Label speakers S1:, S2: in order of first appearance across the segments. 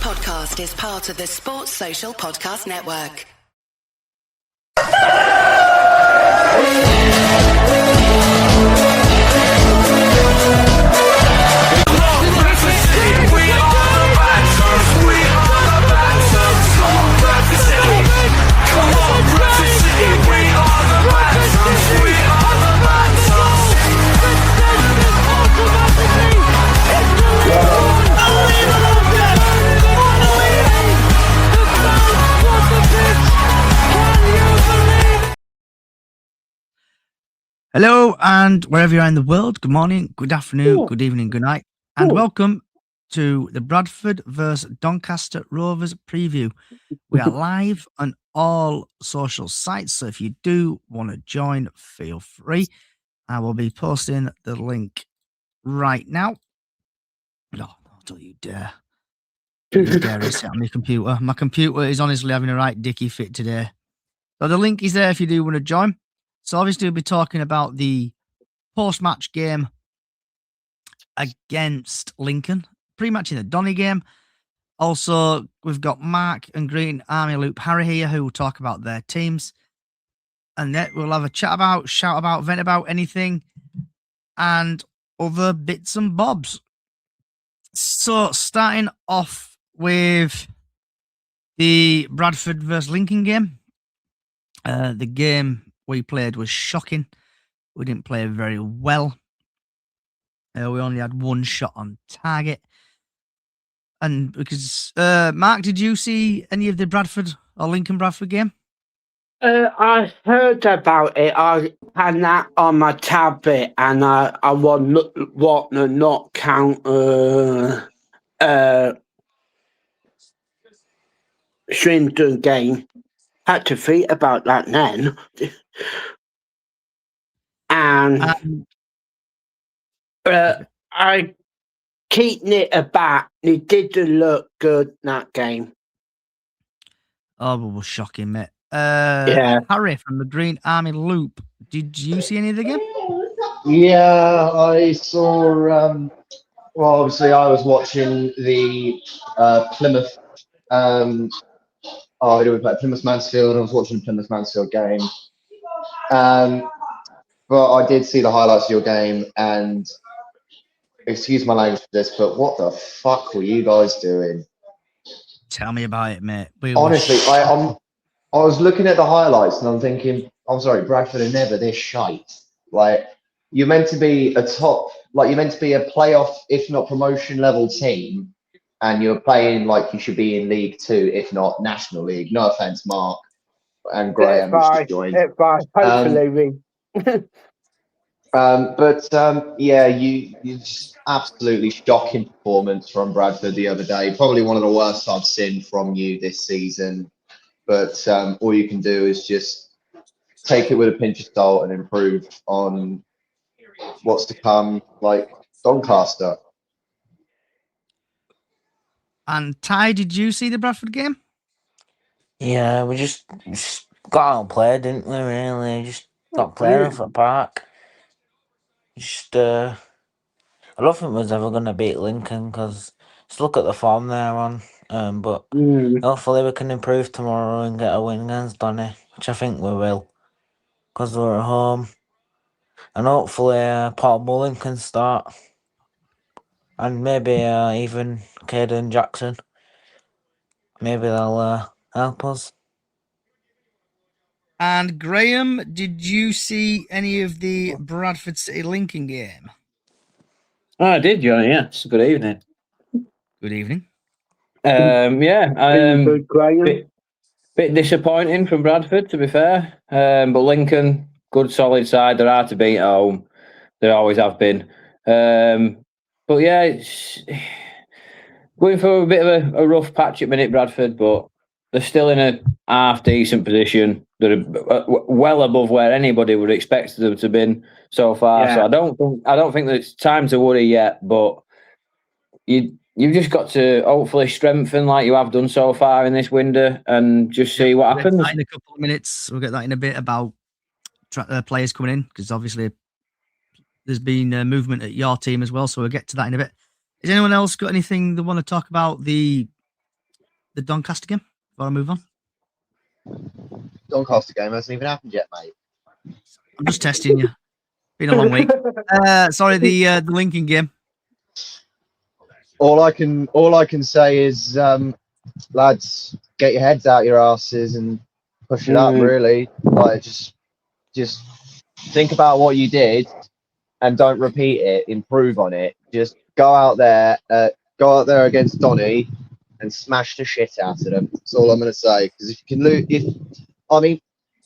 S1: podcast is part of the Sports Social Podcast Network.
S2: Hello, and wherever you are in the world, good morning, good afternoon, good evening, good night, and welcome to the Bradford vs Doncaster Rovers preview. We are live on all social sites, so if you do want to join, feel free. I will be posting the link right now. No, don't you dare. Don't you dare reset on my computer. My computer is honestly having a right dicky fit today. So the link is there if you do want to join. So obviously we'll be talking about the post-match game against Lincoln, pre-match in the Donny game. Also, we've got Mark and Green Army Loop Harry here who will talk about their teams. And then we'll have a chat about, shout about, vent about anything and other bits and bobs. So starting off with the Bradford versus Lincoln game. The game we played was shocking. We didn't play very well. We only had one shot on target. And because, Mark, did you see any of the Bradford or Lincoln Bradford game?
S3: I heard about it. I had that on my tablet, and I want to not count Swindon game. Had to think about that then. And I keeping it about. It didn't look good that game.
S2: Oh, it was shocking, mate.
S3: Yeah.
S2: Harry from the Green Army Loop. Did you see any of the game?
S4: Yeah, I saw. Well, obviously, I was watching the Plymouth. Who do we play? Plymouth Mansfield. I was watching the Plymouth Mansfield game. But I did see the highlights of your game, and excuse my language for this, but what the fuck were you guys doing?
S2: Tell me about it, mate.
S4: Honestly, I was looking at the highlights and I'm thinking, I'm sorry, Bradford are never this shite. Like, you're meant to be a playoff, if not promotion level team, and you're playing like you should be in League Two, if not National League. No offense, Mark and Graham, who's just joined.
S3: Hopefully,
S4: yeah, you just absolutely shocking performance from Bradford the other day. Probably one of the worst I've seen from you this season. But all you can do is just take it with a pinch of salt and improve on what's to come, like Doncaster.
S2: And Ty, did you see the Bradford game?
S5: Yeah, we just got out and played, didn't we, really? Just got playing off at park. Just, I don't think we was ever going to beat Lincoln because just look at the form they're on. But hopefully we can improve tomorrow and get a win against Donny, which I think we will because we're at home. And hopefully Portable Lincoln start. And maybe even Caden Jackson. Maybe they'll help us.
S2: And Graham, did you see any of the Bradford City Lincoln game?
S6: Oh, I did, Johnny. Yes. Good evening.
S2: Good evening.
S6: Bit disappointing from Bradford, to be fair. But Lincoln, good solid side. They're hard to beat at home. They always have been. But yeah, it's going for a bit of a rough patch at minute, Bradford, but they're still in a half decent position. They're well above where anybody would expect them to be so far. Yeah. So I don't think that it's time to worry yet. But you've just got to hopefully strengthen like you have done so far in this window and just see what happens.
S2: In a couple of minutes, we'll get that in a bit about players coming in because obviously there's been movement at your team as well. So we'll get to that in a bit. Has anyone else got anything they want to talk about the the Doncaster game before I move on?
S4: Doncaster game hasn't even happened yet, mate.
S2: I'm just testing you. Been a long week. Sorry, the Lincoln game.
S4: All I can say is, lads, get your heads out your asses and push it up. Really, like just think about what you did and don't repeat it. Improve on it. Just go out there against Donny and smash the shit out of them. That's all I'm going to say. Because if you can lose,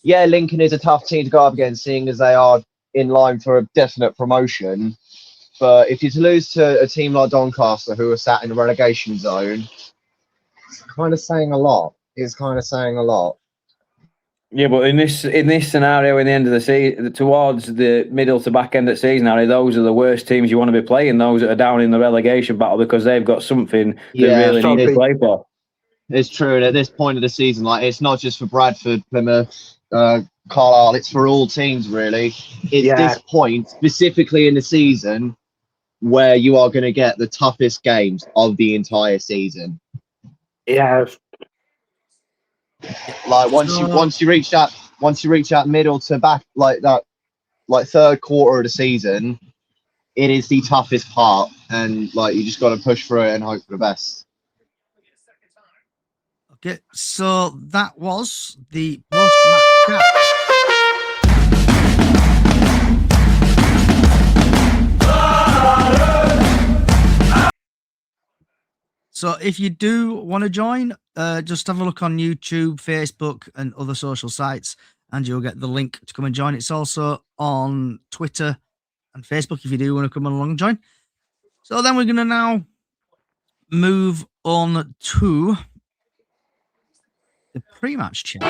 S4: Lincoln is a tough team to go up against, seeing as they are in line for a definite promotion. But if you lose to a team like Doncaster, who are sat in the relegation zone, it's kind of saying a lot.
S6: Yeah, but in this scenario, in the end of the season, towards the middle to back end of the season, Harry, those are the worst teams you want to be playing. Those that are down in the relegation battle, because they've got something they really need to play for.
S4: It's true. And at this point of the season, like, it's not just for Bradford, Plymouth, Carlisle. It's for all teams, really. It's this point, specifically in the season, where you are going to get the toughest games of the entire season.
S3: Yeah.
S4: Like once you reach that middle to back, like that, like third quarter of the season, it is the toughest part, and like you just got to push through it and hope for the best.
S2: Okay, so that was the post-match chat. So if you do want to join, just have a look on YouTube, Facebook, and other social sites, and you'll get the link to come and join. It's also on Twitter and Facebook if you do want to come along and join. So then we're going to now move on to the pre-match chat.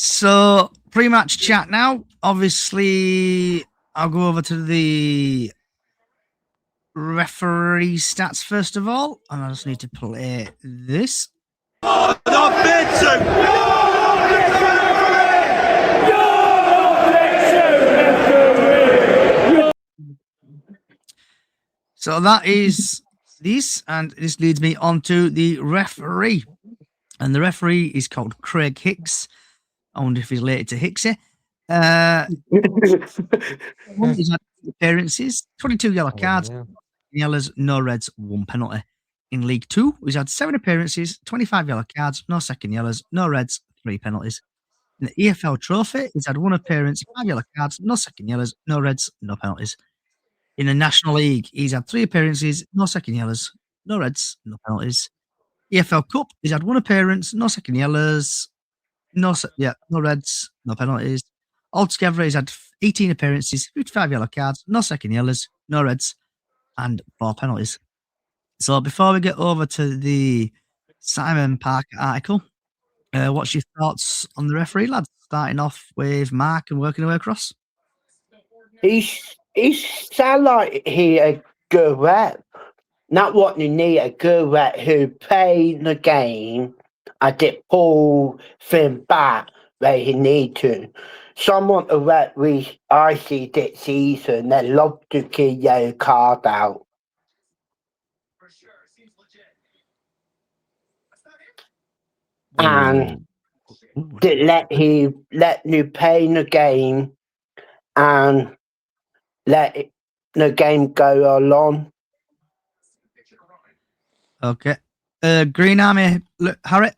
S2: So, pre-match chat now. Obviously, I'll go over to the referee stats first of all, and I just need to play this. So that is this, and this leads me on to the referee. And the referee is called Craig Hicks. I wonder if he's related to Hicksy. He's had appearances, 22 yellow cards, yellows, no reds, 1 penalty. In League 2, he's had 7 appearances, 25 yellow cards, no second yellows, no reds, 3 penalties. In the EFL Trophy, he's had 1 appearance, 5 yellow cards, no second yellows, no reds, no penalties. In the National League, he's had 3 appearances, no second yellows, no reds, no penalties. EFL Cup, he's had 1 appearance, no second yellows, no reds, no penalties. Altogether, he's had 18 appearances, 55 yellow cards, no second yellows, no reds, and 4 penalties. So before we get over to the Simon Parker article, what's your thoughts on the referee, lads? Starting off with Mark and working our way across.
S3: He sound like he a good rep. Not what you need, a good rep who play the game and did pull things back where he need to. Someone a rep I see this season, they love to get yellow card out. And let you play in the game and let the game go along.
S2: Okay. Green Army, look, Harry.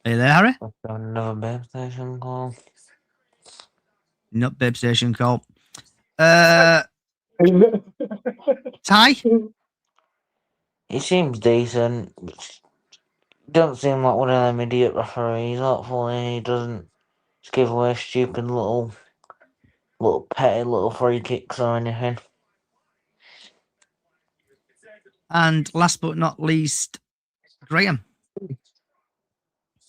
S2: Are you there, Harry?
S5: Another babe station call.
S2: Not babe station call. Ty?
S5: He seems decent. Don't seem like one of them idiot referees. Hopefully he doesn't just give away stupid little petty little free kicks or anything.
S2: And last but not least, Graham.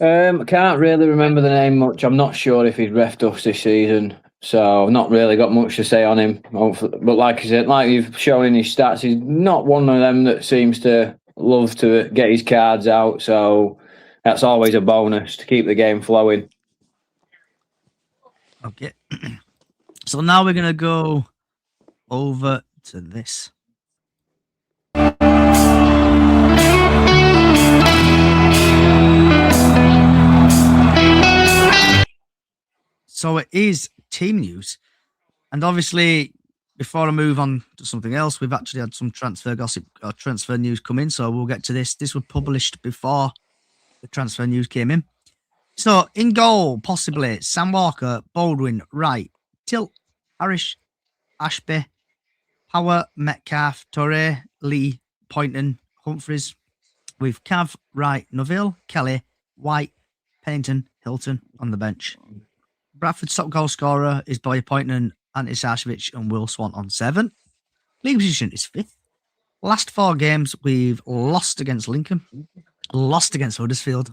S6: I can't really remember the name much. I'm not sure if he's refed us this season, so I've not really got much to say on him. But like I said, like you've shown in his stats, he's not one of them that seems to loves to get his cards out, so that's always a bonus to keep the game flowing.
S2: Okay. So now we're going to go over to this. So it is team news. And obviously, before I move on to something else, we've actually had some transfer gossip or transfer news come in. So we'll get to this. This was published before the transfer news came in. So in goal, possibly Sam Walker, Baldwin, Wright, Tilt, Harris, Ashby, Power, Metcalf, Torre, Lee, Poynton, Humphreys, with Cav, Wright, Neville, Kelly, White, Pennington, Hilton on the bench. Bradford's top goal scorer is Boy Poynton, Ante Sarcevic and Will Swan on 7. League position is 5th. Last 4 games, we've lost against Lincoln, lost against Huddersfield,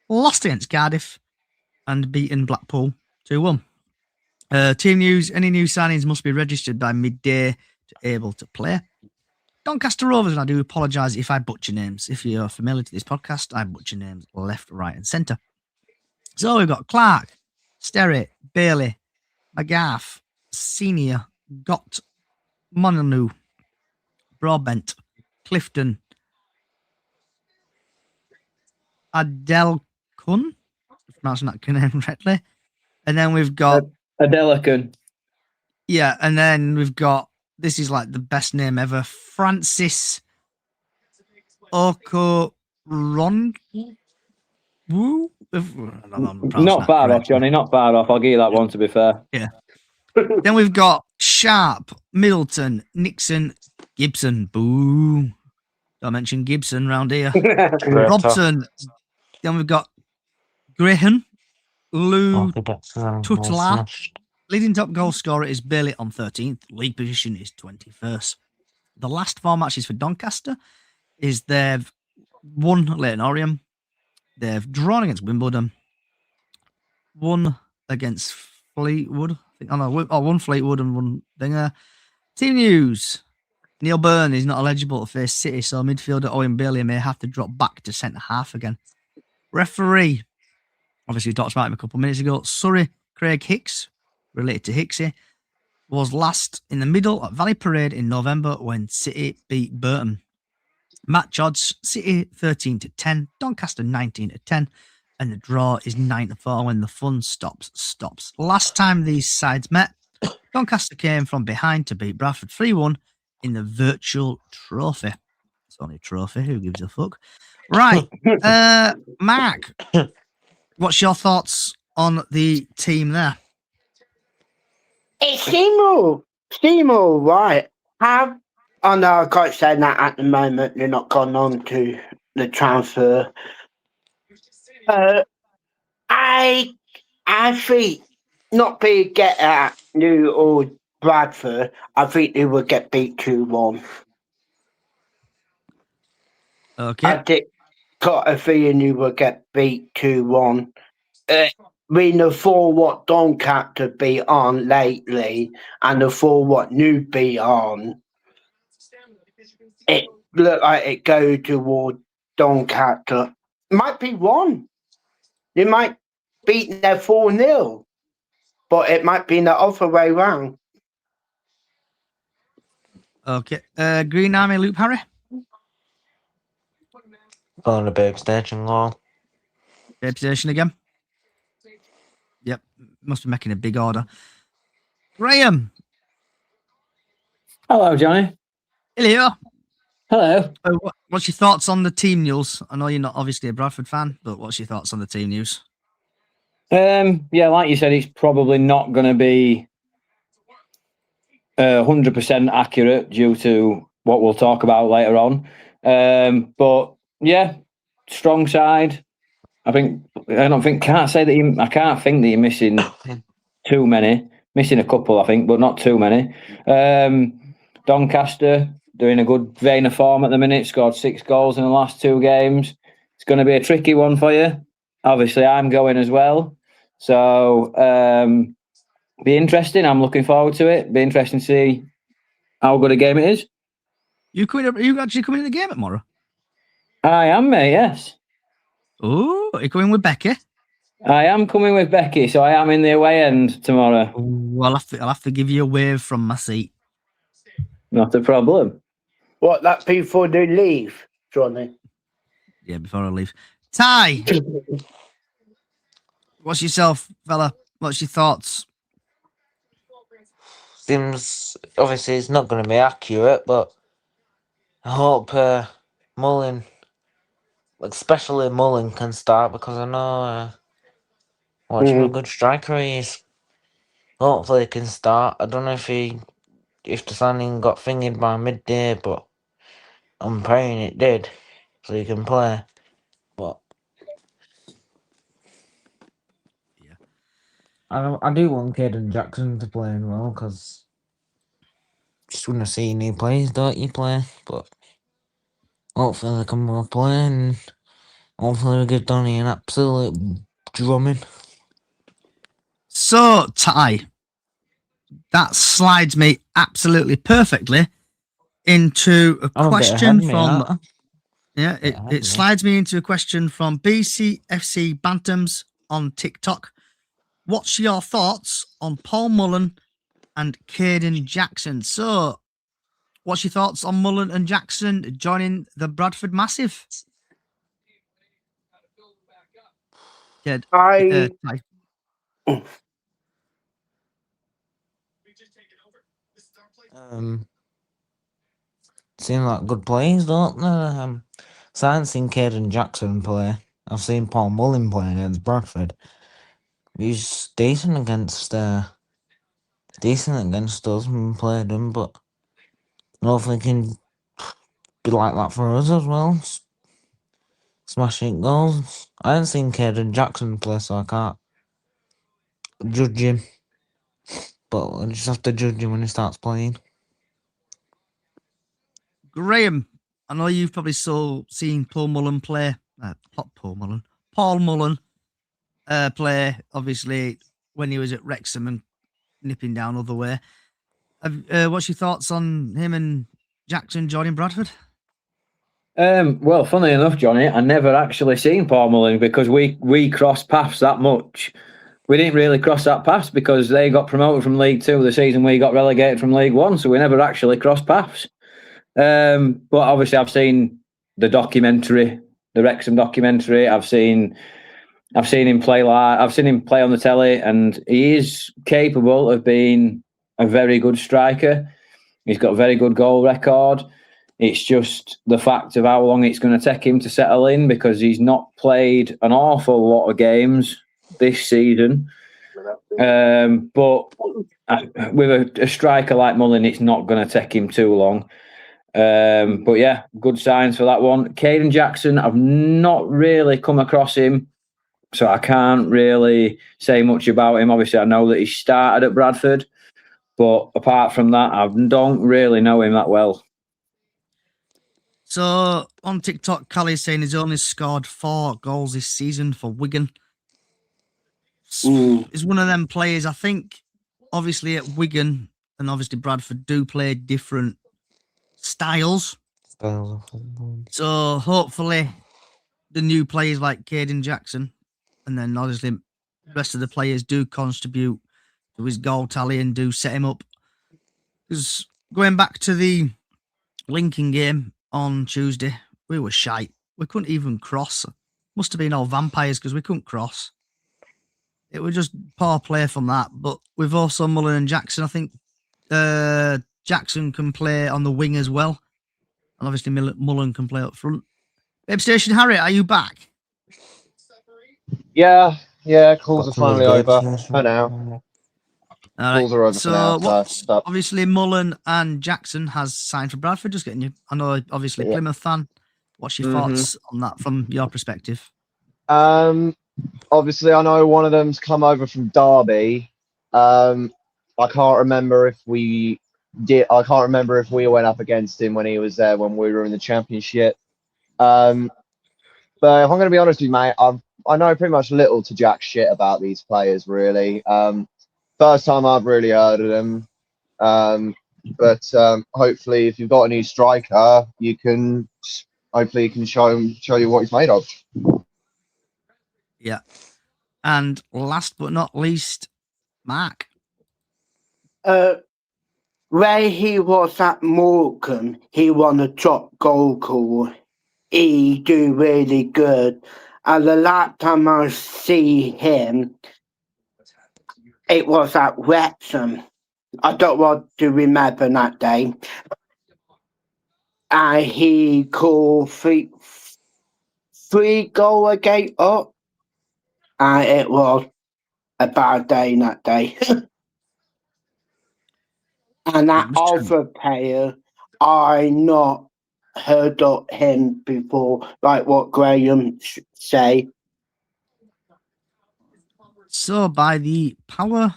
S2: lost against Cardiff, and beaten Blackpool 2-1. Team news, any new signings must be registered by midday to able to play. Doncaster Rovers, and I do apologise if I butcher names. If you're familiar to this podcast, I butcher names left, right and centre. So we've got Clark, Sterry, Bailey, McGaff, Senior, Gott, Monanu, Broadbent, Clifton, Adelkun, if I'm pronouncing that name correctly. And then we've got
S6: Adelakun.
S2: Yeah, and then we've got, this is like the best name ever, Francis Okoron. Woo?
S6: Not far off, Johnny, not far off. I'll give you that one, to be fair.
S2: Yeah. Then we've got Sharp, Middleton, Nixon, Gibson. Boo. Don't mention Gibson round here. Robson. Then we've got Graham, Lou Tutla. Leading top goal scorer is Bailey on 13th. League position is 21st. The last 4 matches for Doncaster is they've won at Leyton Orient. They've drawn against Wimbledon. Won against Fleetwood. One Fleetwood and one Dinger. Team news. Neil Byrne is not eligible to face City, so midfielder Owen Bailey may have to drop back to centre half again. Referee. Obviously, we talked about him a couple of minutes ago. Surrey, Craig Hicks, related to Hicksy, was last in the middle at Valley Parade in November when City beat Burton. Match odds, City 13-10, Doncaster 19-10, and the draw is 9-4 when the fun stops. Last time these sides met, Doncaster came from behind to beat Bradford 3-1 in the virtual trophy. It's only a trophy, who gives a fuck? Right, Mark, what's your thoughts on the team there?
S3: It seemed all right. I know I can't say that at the moment. They're not gone on to the transfer. I think not be get at New or Bradford. I think they will get beat 2-1.
S2: Okay.
S3: I did got a feeling you will get beat 2-1. We know for what Doncaster be on lately, and for what New be on, it look like it go toward Doncaster. Might be 1. They might beat their 4-0, but it might be the other way round.
S2: Okay. Green Army, Luke Harry.
S5: On the Babe Station goal.
S2: Babe Station again. Yep. Must be making a big order. Graham.
S6: Hello, Johnny.
S2: Hello.
S6: Hello.
S2: What's your thoughts on the team news? I know you're not obviously a Bradford fan, but what's your thoughts on the team news?
S6: Yeah, like you said, it's probably not going to be 100% accurate due to what we'll talk about later on. But yeah, strong side. I can't think that you're missing too many. Missing a couple, I think, but not too many. Doncaster, they're in a good vein of form at the minute. Scored 6 goals in the last 2 games. It's going to be a tricky one for you. Obviously, I'm going as well. So, be interesting. I'm looking forward to it. Be interesting to see how good a game it is.
S2: You actually coming in the game tomorrow?
S6: I am, mate, yes.
S2: Oh, are you going with Becky?
S6: I am coming with Becky, so I am in the away end tomorrow.
S2: Ooh, I'll have to give you a wave from my seat.
S6: Not a problem.
S3: What, that before they leave, Johnny?
S2: Yeah, before I leave. Ty, what's yourself, fella? What's your thoughts?
S5: Seems obviously it's not going to be accurate, but I hope Mullin, especially Mullin, can start because I know what a good striker he is. Hopefully he can start. I don't know if the signing got fingered by midday, but I'm praying it did, so he can play. But
S2: Yeah,
S5: I do want Caden Jackson to play as well because just want to see new players, don't you play? But hopefully they come more play and hopefully we give Donny an absolute drumming.
S2: So, Ty, that slides me absolutely perfectly into a
S5: I'm a bit ahead
S2: question
S5: of me,
S2: from.
S5: aren't I?
S2: Yeah, it slides me into a question from BCFC Bantams on TikTok. What's your thoughts on Paul Mullen and Caden Jackson? So, what's your thoughts on Mullen and Jackson joining the Bradford Massive? Kid,
S3: I
S2: Ty.
S5: Seem like good players, don't they? So I haven't seen Caden Jackson play. I've seen Paul Mullin play against Bradford. He's decent against us when we played him, but hopefully he can be like that for us as well. Smashing goals. I haven't seen Caden Jackson play, so I can't judge him. But I just have to judge him when he starts playing.
S2: Graham, I know you've probably seen Paul Mullen play. Paul Mullen play, obviously, when he was at Wrexham and nipping down other way. What's your thoughts on him and Jackson joining Bradford?
S6: Well, funny enough, Johnny, I never actually seen Paul Mullin because we crossed paths that much. We didn't really cross that paths because they got promoted from League Two the season we got relegated from League One, so we never actually crossed paths. But obviously, I've seen the documentary, the Wrexham documentary. I've seen him play live. I've seen him play on the telly, and he is capable of being a very good striker. He's got a very good goal record. It's just the fact of how long it's going to take him to settle in because he's not played an awful lot of games this season. But with a striker like Mullin, it's not going to take him too long. But yeah, good signs for that one. Caden Jackson, I've not really come across him, so I can't really say much about him. Obviously, I know that he started at Bradford, but apart from that, I don't really know him that well.
S2: So on TikTok, Callie's saying he's only scored 4 goals this season for Wigan. He's one of them players, I think, obviously at Wigan and obviously Bradford do play different styles. So hopefully the new players like Caden Jackson and then obviously the rest of the players do contribute to his goal tally and do set him up. Because going back to the Lincoln game on Tuesday, we were shite. We couldn't even cross. Must have been all vampires because we couldn't cross. It was just poor play from that. But with also Mullen and Jackson, I think Jackson can play on the wing as well. And obviously Mullen can play up front. Babe Station Harry, are you back?
S4: Yeah, calls are finally over for now.
S2: All
S4: Calls are over for now. So
S2: obviously Mullen and Jackson has signed for Bradford. Just getting you. I know, obviously Plymouth fan. What's your thoughts on that from your perspective?
S4: obviously, I know one of them's come over from Derby. I can't remember if we did. I can't remember if we went up against him when he was there when we were in the Championship. But if I'm going to be honest with you, mate, I know pretty much little to jack shit about these players, really. First time I've really heard of them. But hopefully, if you've got a new striker, you can hopefully he can show you what he's made of.
S2: Yeah. And last but not least, Mark.
S3: Where he was at Morecambe, he won a top goal call. He do really good. And the last time I see him, it was at Wrexham. I don't want to remember that day. And he called three goal a game up. And it was a bad day that day. And that other player, I not heard of him before, like what Graham say.
S2: So, by the power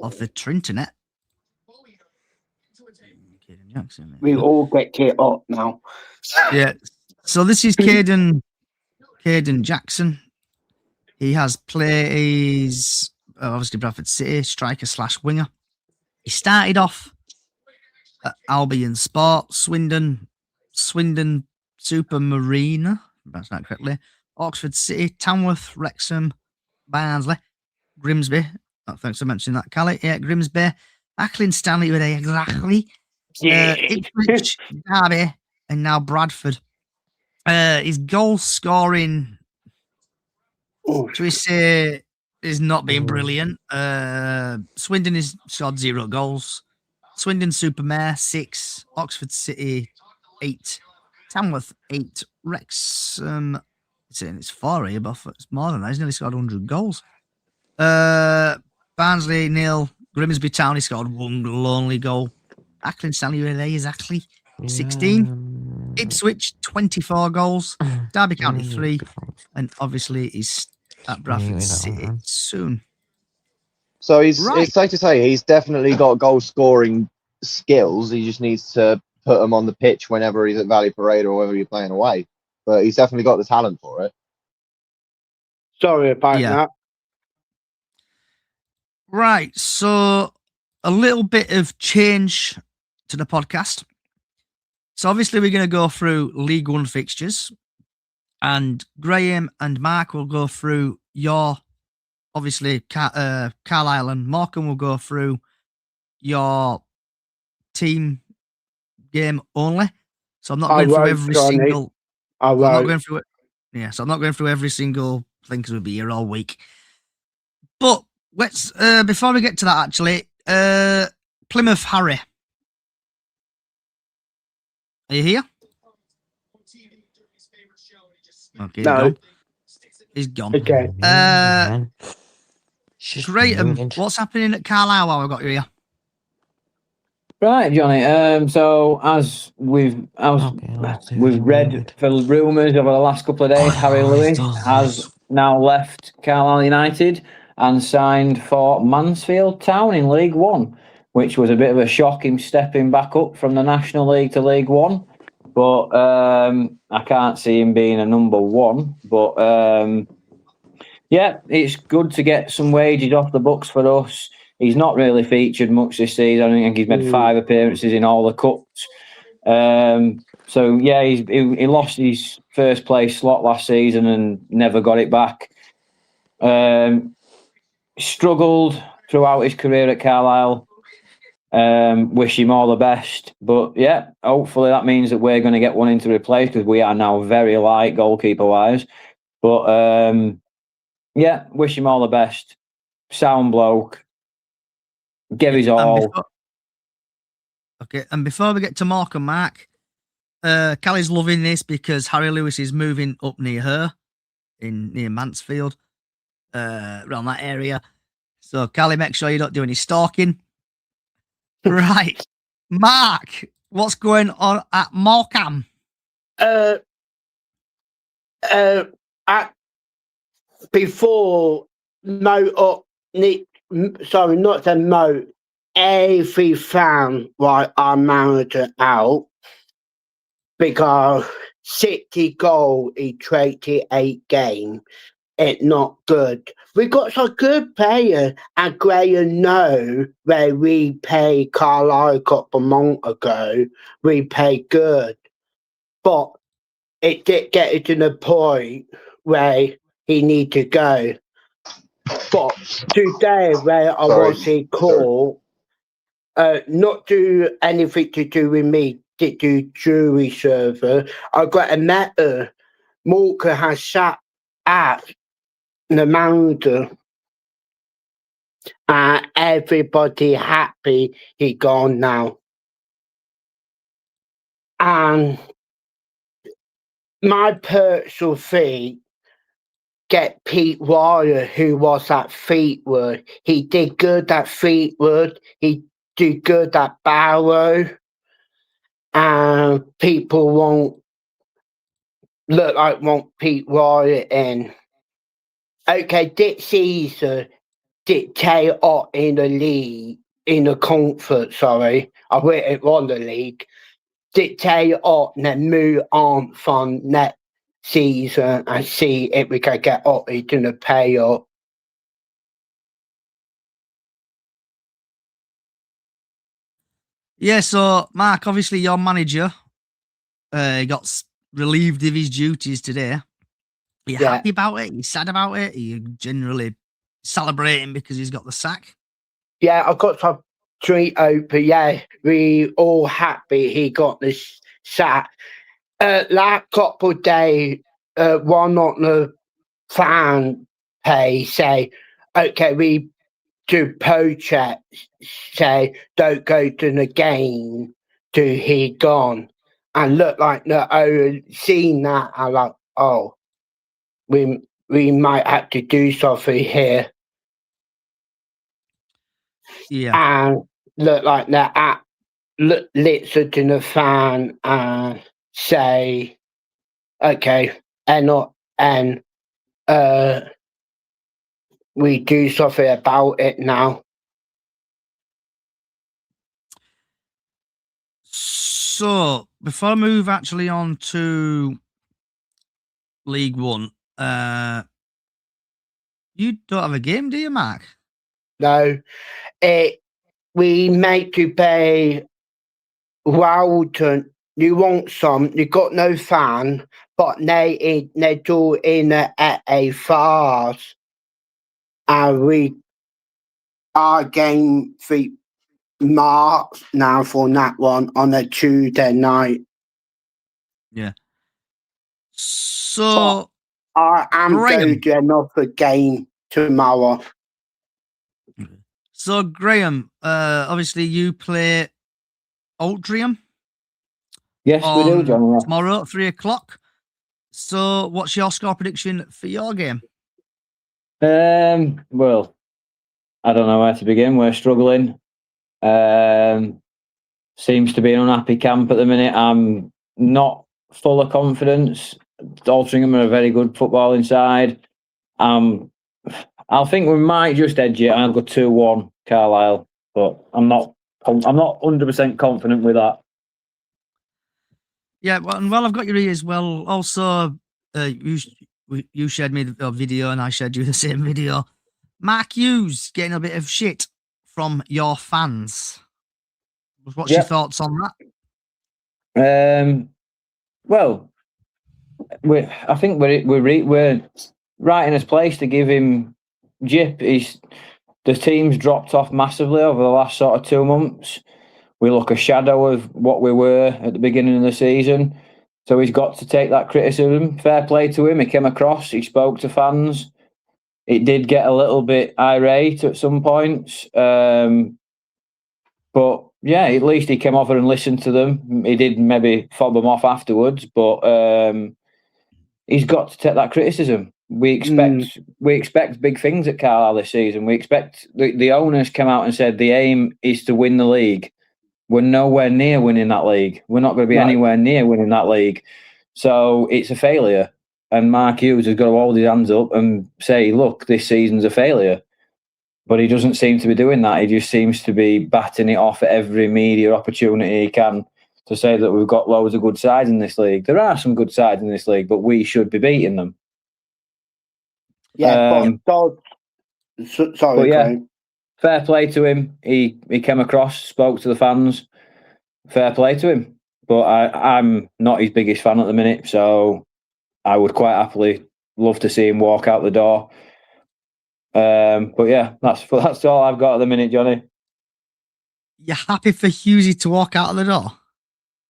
S2: of the Trinternet, Jackson.
S3: We all get it up now.
S2: Yeah. So this is Caden Jackson. He has plays obviously Bradford City, striker / winger. He started off at Albion Sport, Swindon Super Marina, if that's not correctly, Oxford City, Tamworth, Wrexham, Barnsley, Grimsby. Oh, thanks for mentioning that, Callie. Yeah, Grimsby, Acklin Stanley with a exactly. Ipswich, Derby, and now Bradford. His goal scoring, should we say, is not being brilliant. Swindon is scored 0 goals. Swindon Supermare 6, Oxford City 8, Tamworth 8, Wrexham. It's 4 here, but it's more than that. He's nearly scored 100 goals. Barnsley 0, Grimsby Town. He scored 1 lonely goal. Acklin Stanley there exactly 16. Ipswich 24 goals. Derby County 3, and obviously he's at Bradford City soon.
S4: So it's safe to say he's definitely got goal scoring skills. He just needs to put them on the pitch whenever he's at Valley Parade or whether you're playing away. But he's definitely got the talent for it.
S3: Sorry about that.
S2: Right, so a little bit of change to the podcast. So obviously we're going to go through League One fixtures, and Graham and Mark will go through your, obviously, Carlisle and Morecambe will go through your team game only. So I'm not going through every single. I'm not going through it. Yeah, so I'm not going through every single thing because we'll be here all week. But let's before we get to that, actually, Plymouth Harry, are you here? Okay,
S3: no.
S2: He's gone.
S3: Okay.
S2: Graham, what's happening at Carlisle while I've got you here?
S6: Right, Johnny. So as we've read for rumours over the last couple of days, Harry Lewis has now left Carlisle United and signed for Mansfield Town in League One, which was a bit of a shock, him stepping back up from the National League to League One. But I can't see him being a number one. But yeah, it's good to get some wages off the books for us. He's not really featured much this season. I think he's made 5 appearances in all the cups. So yeah, he lost his first place slot last season and never got it back. Struggled throughout his career at Carlisle. Wish him all the best. But yeah, hopefully that means that we're going to get one in to replace, because we are now very light goalkeeper-wise. But yeah, wish him all the best. Sound bloke. Give his all.
S2: And before we get to Morecambe, Mark, Callie's loving this because Harry Lewis is moving up near her, near Mansfield, around that area. So, Callie, make sure you don't do any stalking. Right. Mark, what's going on at Morecambe?
S3: Before not the Mo, every fan like our manager out because 60 goal in 28 games. It's not good. We got some good players, and Graham know where we played Carlisle a couple of months ago. We played good. but it did get to the point where he needed to go. But today, where I was in court, not do anything to do with me, did do jury server. I got a letter. Walker has sat at the mountain, and everybody happy he gone now. And my personal thing, get Pete Wire, who was at Fleetwood. He did good at Fleetwood. He did good at Barrow. And people won't look like want Pete Wire in. Okay, Dick Caesar dictate in the league, in the conference, sorry. I went it wrong the league. Dictate and then move on from next season and see if we can get up into the pay up.
S2: Yeah, so Mark, obviously your manager got relieved of his duties today. Are you happy about it? Are you sad about it? Are you generally celebrating because he's got the sack?
S3: Yeah, I got some treat open. Yeah, we all happy he got this sack. Last couple of days, one on the fan page say, okay, we do protest, say, don't go to the game till he gone. And look like seeing that, I'm like, oh, we might have to do something here.
S2: Yeah.
S3: And look like that listen to the fan and say, okay, and we do something about it now.
S2: So before I move actually on to League One, you don't have a game, do you, Mark?
S3: No, we make you pay Walton. You want some? You got no fan, but they do in at a farce, and we are game for Mark now for that one on a Tuesday night.
S2: Yeah. So
S3: I am
S2: Graham.
S3: going to another game tomorrow.
S2: So Graham, obviously you play Altrincham.
S6: Yes, we do, John.
S2: Tomorrow at 3:00. So what's your score prediction for your game?
S6: Well, I don't know where to begin. We're struggling. Seems to be an unhappy camp at the minute. I'm not full of confidence. Altrincham are a very good footballing side. I think we might just edge it. I'll go 2-1 Carlisle, but I'm not 100% confident with that.
S2: Yeah, well, and while I've got your ears, well, also you shared me the video and I shared you the same video. Mark Hughes getting a bit of shit from your fans. What's your thoughts on
S6: that? Well, I think we're right in his place to give him jip. The team's dropped off massively over the last sort of 2 months. We look a shadow of what we were at the beginning of the season. So he's got to take that criticism. Fair play to him. He came across, he spoke to fans. It did get a little bit irate at some points. But yeah, at least he came over and listened to them. He did maybe fob them off afterwards, but he's got to take that criticism. We expect big things at Carlisle this season. We expect the owners came out and said the aim is to win the league. We're nowhere near winning that league. We're not going to be anywhere near winning that league. So it's a failure. And Mark Hughes has got to hold his hands up and say, look, this season's a failure. But he doesn't seem to be doing that. He just seems to be batting it off at every media opportunity he can to say that we've got loads of good sides in this league. There are some good sides in this league, but we should be beating them.
S3: Yeah, sorry,
S6: yeah, fair play to him. He came across, spoke to the fans. Fair play to him. but I'm not his biggest fan at the minute, so I would quite happily love to see him walk out the door. But yeah, that's all I've got at the minute, Johnny.
S2: You're happy for Hughesy to walk out of the door?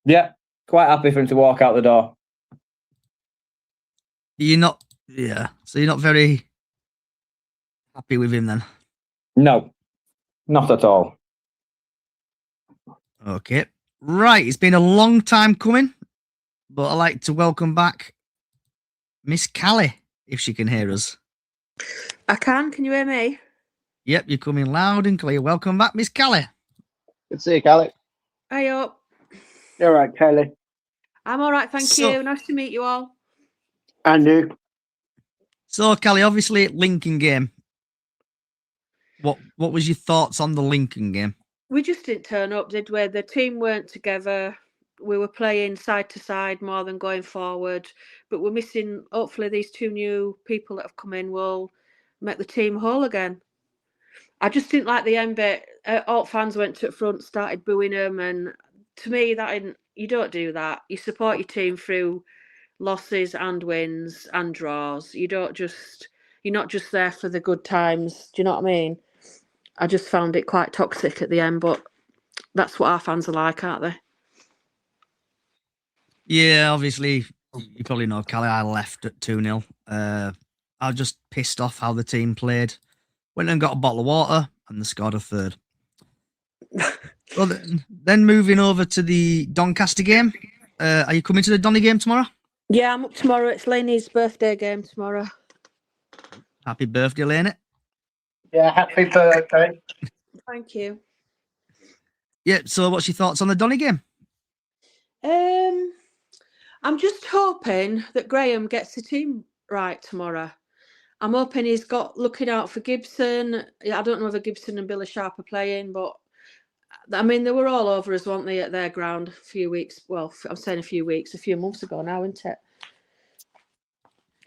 S6: Yeah, quite happy for him to walk out the door.
S2: You're not, yeah. So you're not very happy with him then?
S6: No, not at all.
S2: Okay. Right. It's been a long time coming, but I'd like to welcome back Miss Callie, if she can hear us.
S7: I can. Can you hear me?
S2: Yep, you're coming loud and clear. Welcome back, Miss Callie.
S4: Good to see you, Callie.
S7: Hey up.
S3: You're right, Kelly.
S7: I'm all right, thank
S2: So-
S7: you. Nice to meet you all.
S3: And you.
S2: So, Callie, obviously Lincoln game. What was your thoughts on the Lincoln game?
S7: We just didn't turn up, did we? The team weren't together. We were playing side to side more than going forward. But we're missing, hopefully, these two new people that have come in will make the team whole again. I just didn't like the end bit. All fans went to the front, started booing them. And to me, you don't do that. You support your team through losses and wins and draws. You're not just there for the good times. Do you know what I mean? I just found it quite toxic at the end, but that's what our fans are like, aren't they?
S2: Yeah, obviously, you probably know, Callie, I left at 2-0. I was just pissed off how the team played. Went and got a bottle of water and they scored a third. Well, then moving over to the Doncaster game. Are you coming to the Donny game tomorrow?
S7: Yeah, I'm up tomorrow. It's Lainey's birthday game tomorrow.
S2: Happy birthday, Laney.
S3: Yeah, happy birthday.
S7: Thank you.
S2: Yeah, so what's your thoughts on the Donny game?
S7: I'm just hoping that Graham gets the team right tomorrow. I'm hoping he's got looking out for Gibson. I don't know whether Gibson and Billy Sharp are playing, but I mean, they were all over us, weren't they, at their ground a few weeks. Well, I'm saying a few months ago now, isn't it?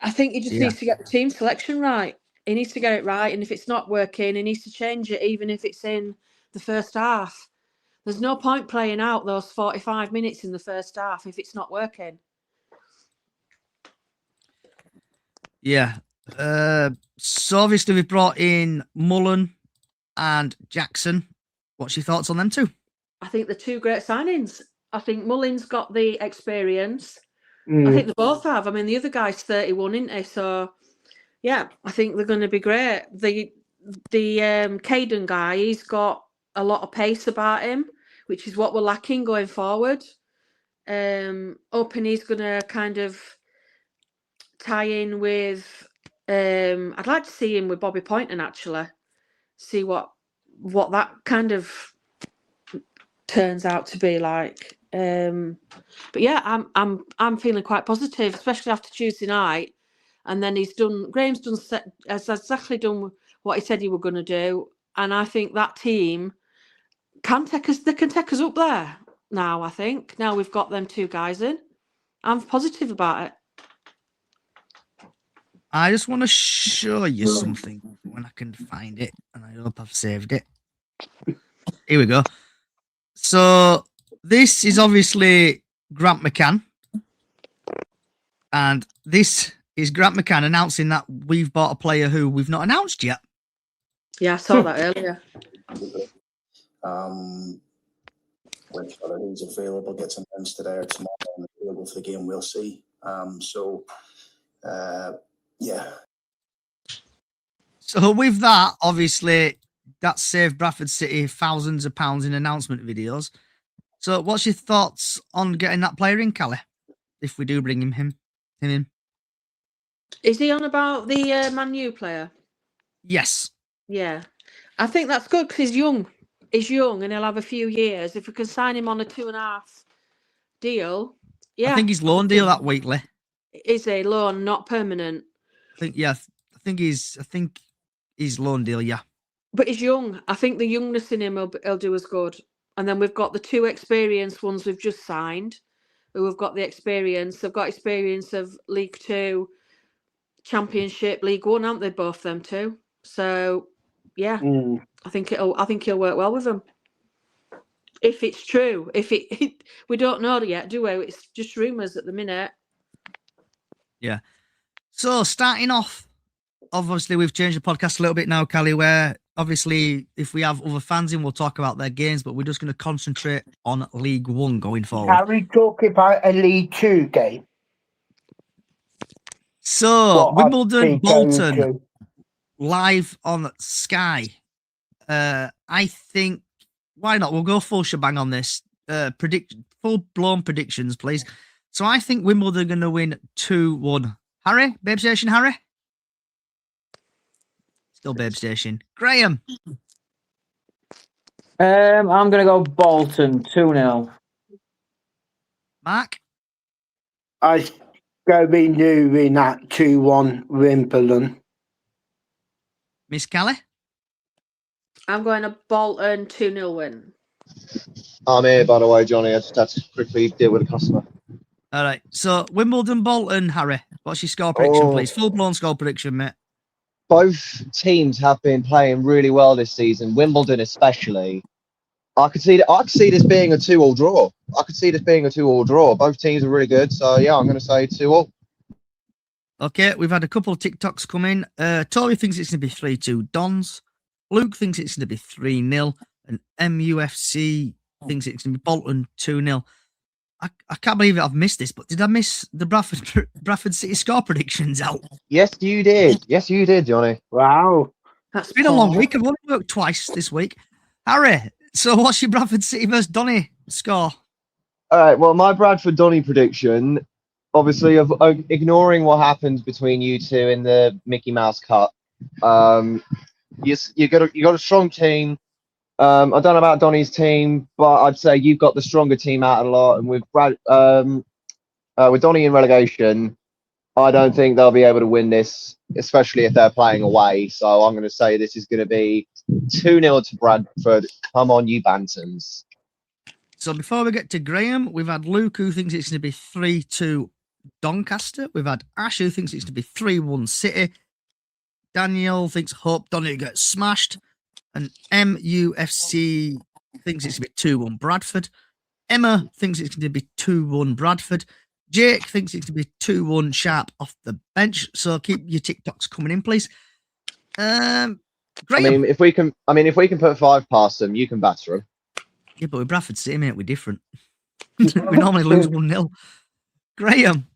S7: I think he just needs to get the team selection right. He needs to get it right. And if it's not working, he needs to change it, even if it's in the first half. There's no point playing out those 45 minutes in the first half if it's not working.
S2: Yeah. So obviously we've brought in Mullen and Jackson. What's your thoughts on them two?
S7: I think they're two great signings. I think Mullen's got the experience.
S3: Mm.
S7: I think they both have. I mean, the other guy's 31, isn't he? So, yeah, I think they're going to be great. The Caden guy, he's got a lot of pace about him, which is what we're lacking going forward. Hoping he's going to kind of tie in with. I'd like to see him with Bobby Poynton, actually. See what that kind of turns out to be like. But yeah, I'm feeling quite positive, especially after Tuesday night. And then Graham's has exactly done what he said he were going to do. And I think that team can take us up there now, I think. Now we've got them two guys in. I'm positive about it.
S2: I just want to show you something when I can find it, and I hope I've saved it. Here we go. So this is obviously Grant McCann, and this is Grant McCann announcing that we've bought a player who we've not announced yet.
S7: Yeah, I saw that earlier.
S8: Whether he's available gets announced today or tomorrow and available for the game, we'll see. Yeah.
S2: So with that, obviously, that saved Bradford City thousands of pounds in announcement videos. So what's your thoughts on getting that player in, Callie? If we do bring him in?
S7: Is he on about the Man U player?
S2: Yes.
S7: Yeah. I think that's good because he's young. He's young and he'll have a few years. If we can sign him on a 2.5 deal, yeah.
S2: I think he's loan deal that weekly.
S7: Is a loan, not permanent.
S2: I think he's loan deal, yeah.
S7: But he's young. I think the youngness in him will do us good. And then we've got the two experienced ones we've just signed, who have got the experience. They've got experience of League Two, Championship, League One, aren't they? Both them two. So yeah, I think he'll work well with them. if it's true. If we don't know yet, do we? It's just rumours at the minute.
S2: Yeah. So starting off, obviously we've changed the podcast a little bit now, Callie, where obviously if we have other fans in, we'll talk about their games, but we're just going to concentrate on League One going forward.
S3: Can we talk about a League Two game?
S2: So
S3: What
S2: Wimbledon,
S3: are they going
S2: Bolton,
S3: to?
S2: live on Sky. I think, why not? We'll go full shebang on this. Full-blown predictions, please. So I think Wimbledon are going to win 2-1. Harry? Babe Station, Harry? Still Babe Station. Graham?
S6: I'm going to go Bolton 2-0.
S2: Mark?
S3: I go be new in that 2-1 Wimbledon.
S2: Miss Callie?
S7: I'm going to Bolton 2-0 win.
S4: I'm here, by the way, Johnny. I just had to quickly deal with a customer.
S2: All right. So Wimbledon, Bolton, Harry. What's your score prediction, please? Full-blown score prediction, mate.
S4: Both teams have been playing really well this season. Wimbledon, especially. I could see this being a 2-2 draw. Both teams are really good. So yeah, I'm going to say 2-2.
S2: Okay, we've had a couple of TikToks come in. Toby thinks it's going to be 3-2 Dons. Luke thinks it's going to be 3-0. And MUFC thinks it's going to be Bolton 2-0. I can't believe it. I've missed this, but did I miss the Bradford City score predictions out?
S4: Yes, you did. Yes, you did, Johnny.
S3: Wow.
S2: It's been a long week. I've only worked twice this week. Harry, so what's your Bradford City versus Donny score?
S4: All right. Well, my Bradford Donny prediction, obviously, of ignoring what happened between you two in the Mickey Mouse Cup. You got a strong team. I don't know about Donny's team, but I'd say you've got the stronger team out of the lot. And with Donny in relegation, I don't think they'll be able to win this, especially if they're playing away. So I'm going to say this is going to be 2-0 to Bradford. Come on, you Bantams.
S2: So before we get to Graham, we've had Luke, who thinks it's going to be 3-2 Doncaster. We've had Ash, who thinks it's going to be 3-1 City. Daniel thinks Hope Donny gets smashed. And MUFC thinks it's going to be 2-1 Bradford. Emma thinks it's going to be 2-1 Bradford. Jake thinks it's going to be 2-1 Sharp off the bench. So keep your TikToks coming in, please. Graham.
S4: I mean, if we can put 5 past them, you can batter them.
S2: Yeah, but with Bradford City, mate, we're different. We normally lose 1-0. Graham.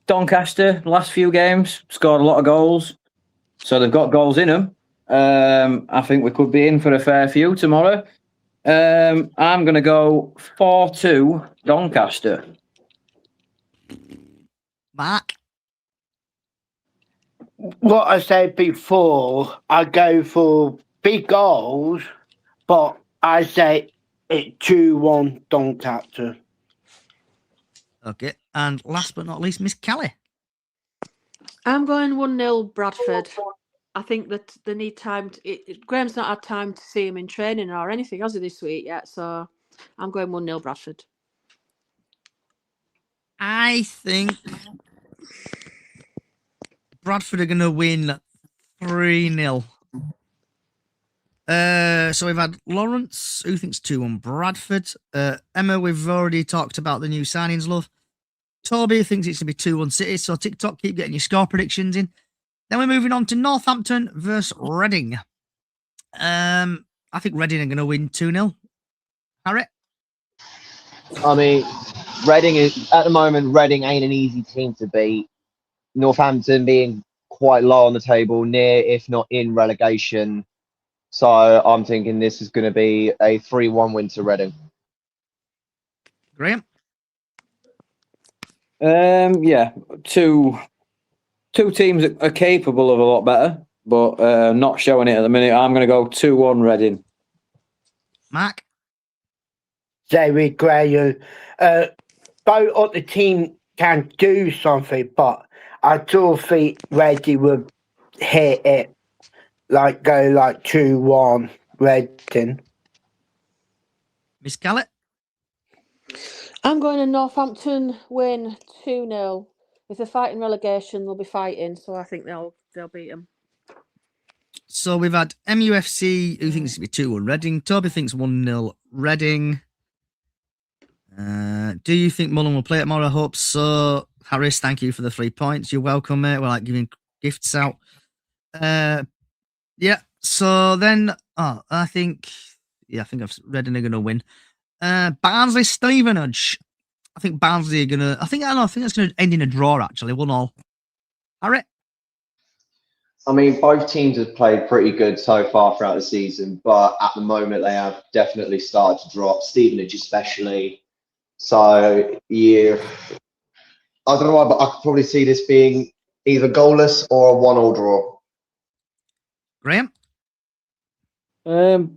S6: Doncaster, last few games, scored a lot of goals. So they've got goals in them. I think we could be in for a fair few tomorrow. I'm going to go 4-2 Doncaster.
S2: Mark.
S3: What I said before, I go for big goals, but I say it 2-1 Doncaster.
S2: Okay. And last but not least, Miss Kelly.
S7: I'm going 1-0 Bradford. I think that they need time. Graham's not had time to see him in training or anything, has he, this week yet? So I'm going 1-0 Bradford.
S2: I think Bradford are going to win 3-0. So we've had Lawrence, who thinks 2-1 Bradford. Emma, we've already talked about the new signings, love. Toby thinks it's going to be 2-1 City. So TikTok, keep getting your score predictions in. Then we're moving on to Northampton versus Reading. I think Reading are going to win 2-0. Harry?
S4: I mean, Reading is at the moment. Reading ain't an easy team to beat. Northampton being quite low on the table, near if not in relegation. So I'm thinking this is going to be a 3-1 win to Reading.
S2: Graham?
S6: Yeah, two teams that are capable of a lot better, but not showing it at the minute. I'm going to go 2-1 Reading.
S2: Mark?
S3: Jerry Graham. Both of the team can do something, but I do think Reading will hit it, go 2-1 Reading.
S2: Miss Callett?
S7: I'm going to Northampton win 2-0. If they're fighting relegation, they'll be fighting, so I think they'll beat them.
S2: So we've had MUFC, who thinks it's going to be 2-1 Reading. Toby thinks 1-0 Reading. Do you think Mullen will play it more? I hope so. Harris, thank you for the 3 points. You're welcome, mate. We're like giving gifts out. Yeah. So then, I think Reading are going to win. Barnsley Stevenage. I think Barnsley are going to. I think that's going to end in a draw. Actually, 1-1. Harry.
S4: I mean, both teams have played pretty good so far throughout the season, but at the moment they have definitely started to drop. Stevenage especially. So yeah, I don't know why, but I could probably see this being either goalless or a 1-1 draw.
S2: Graham.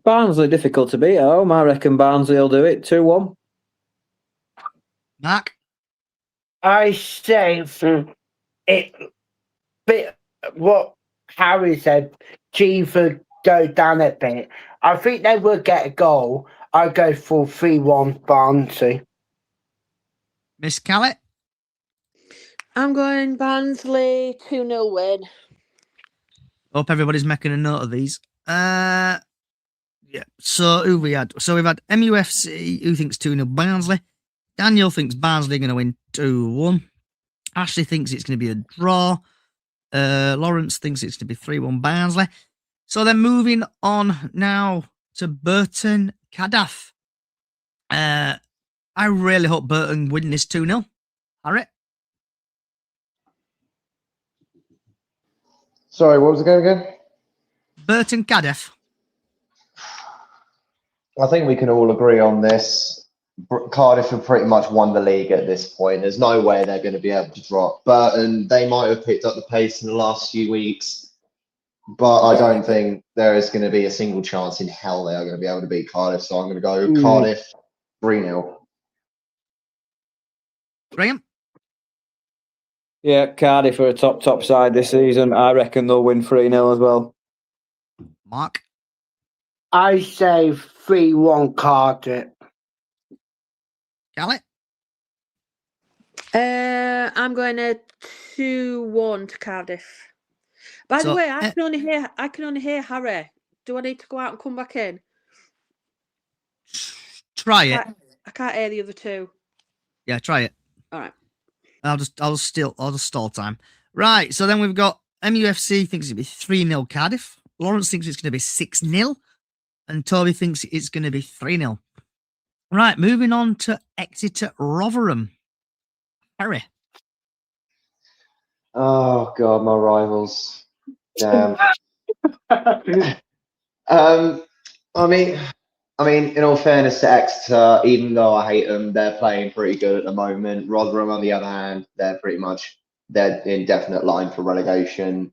S6: Barnsley difficult to beat at home. I reckon Barnsley will do it 2-1.
S2: Mark.
S3: I say it. Bit what Harry said. Chiefs go down a bit. I think they will get a goal. I go for 3-1 Barnsley.
S2: Miss Callett.
S7: I'm going Barnsley 2-0 win.
S2: Hope everybody's making a note of these. Yeah. So who we had? So we've had MUFC, who thinks 2-0 Barnsley. Daniel thinks Barnsley are going to win 2-1. Ashley thinks it's going to be a draw. Lawrence thinks it's going to be 3-1 Barnsley. So then moving on now to Burton Cardiff. I really hope Burton win this 2-0. Harry?
S4: Sorry, what was the game again?
S2: Burton Cardiff.
S4: I think we can all agree on this. Cardiff have pretty much won the league at this point. There's no way they're going to be able to drop. Burton, they might have picked up the pace in the last few weeks, but I don't think there is going to be a single chance in hell they are going to be able to beat Cardiff. So I'm going to go Cardiff 3-0.
S2: Graham?
S6: Yeah, Cardiff are a top side this season. I reckon they'll win 3-0 as well.
S2: Mark?
S3: I say 3-1 Cardiff.
S2: Callett?
S7: I'm going to 2-1 to Cardiff. By the way, I can only hear Harry. Do I need to go out and come back in?
S2: Try it.
S7: I can't hear the other two.
S2: Yeah, try it.
S7: All right.
S2: I'll just stall time. Right, so then we've got MUFC thinks it'll be 3-0 Cardiff. Lawrence thinks it's going to be 6-0. And Toby thinks it's going to be 3-0. Right, moving on to Exeter Rotherham. Harry.
S4: Oh God, my rivals. Damn. I mean, in all fairness to Exeter, even though I hate them, they're playing pretty good at the moment. Rotherham, on the other hand, they're in definite line for relegation.